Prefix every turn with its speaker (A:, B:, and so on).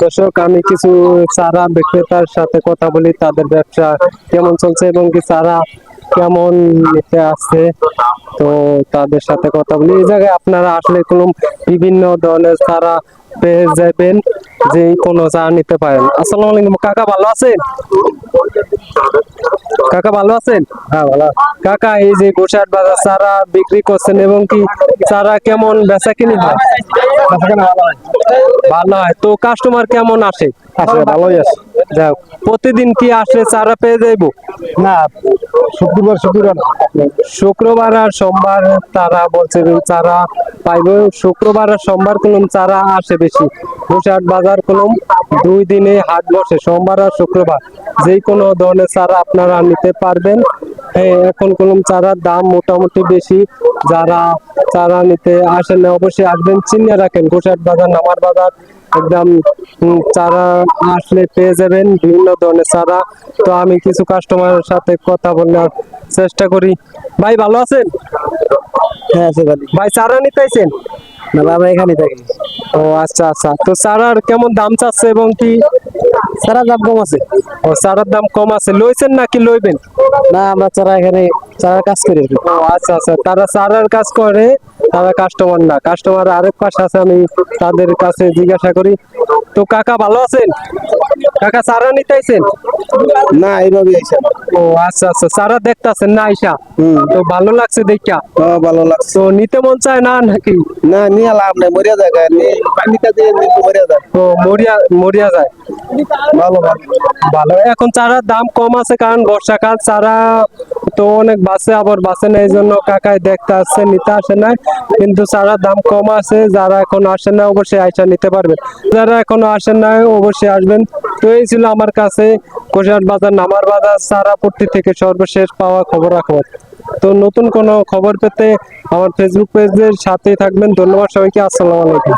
A: দর্শক, আমি কিছু চারা বিক্রেতার সাথে কথা বলি, তাদের ব্যবসা কেমন চলছে এবং কি চারা কেমন নিতে আসছে, তো তাদের সাথে কথা বলি। এই জায়গায় আপনারা আসলে কোনো বিভিন্ন ধরনের চারা পেয়ে যাবেন, যে কোনো চারা নিতে পারেন। আসসালামু আলাইকুম কাকা, ভালো আছেন? কাকা ভালো আছেন? হ্যাঁ ভালো। কাকা, এই যে গোসাইট বাজার চারা বিক্রি করছেন এবং কি চারা কেমন বেচা কিনি হয়? ভালো হয়। তো কাস্টমার কেমন আসে?
B: ভালোই আছে।
A: যাক, প্রতিদিন কি আসলে চারা পেয়ে যাইবো?
B: না, শুক্রবার শুক্রবার
A: শুক্রবার আর সোমবার তারা বলছে যে চারা পাইবো। শুক্রবার আর সোমবার কলম চারা আসে বেশি। গোসাইট বাজার কলম 2 দিনে হাট বসে, সোমবার আর শুক্রবার। যে কোনো ধরনের চারা আপনারা নিতে পারবেন। হ্যাঁ, এখন কলম চারার দাম মোটামুটি বেশি। যারা চারা নিতে আসেন না অবশ্যই আসবেন, চিনিয়ে রাখেন গোসাইট বাজার নামার বাজার একদম। চারা আসলে পেয়ে যাবেন বিভিন্ন ধরনের চারা। তো আমি কিছু কাস্টমারের সাথে কথা বলার চেষ্টা করি। ভাই ভালো আছেন?
B: হ্যাঁ আছে ভাই।
A: ভাই চারা নিতেছেন?
B: না ভাই, আমরা এখানে থাকি।
A: ও আচ্ছা আচ্ছা, তো চারার কেমন দাম চাচ্ছে এবং কি?
B: সারা দাম কম আছে।
A: ও, চারার দাম কম আছে। লইছেন নাকি লইবেন?
B: না, আমরা চারা এখানে চারার কাজ করি আর কি।
A: ও আচ্ছা আচ্ছা, তারা চারার কাজ করে, তারা কাস্টমার না। কাস্টমার আরেক পাশে আছে, আমি তাদের কাছে জিজ্ঞাসা করি। তো কাকা ভালো আছেন? কাকা চারা নিতেছেন?
B: না, এইভাবে আইসা।
A: ও আচ্ছা আচ্ছা, চারা দেখতাছেন না আইসা? তো ভালো লাগছে দেখা?
B: ভালো লাগছে।
A: তো নিতে মন চায় না নাকি?
B: না, নিয়ে লাভ নাই, মরিয়া যায় পানিটা দিয়ে মরিয়া যায়।
A: ও, মরিয়া মরিয়া যায়।
B: ভালো ভালো।
A: ভালো। এখন চারার দাম কম আছে কারণ বর্ষাকাল, চারা তো অনেক বাসে, আবার বাসে না, এই জন্য কাকাই দেখতে আসছে, নিতে আসে না। কিন্তু চারার দাম কম আছে, যারা এখন আসেন না অবশ্যই আইসা নিতে পারবেন। যারা এখনো আসেন না অবশ্যই আসবেন। তো এই ছিল আমার কাছে গোসাইট বাজার নামার বাজার চারা পট্টি থেকে সর্বশেষ পাওয়া খবরাখবর। তো নতুন কোনো খবর পেতে আমার ফেসবুক পেজের সাথেই থাকবেন। ধন্যবাদ সবাইকে। আসসালামু আলাইকুম।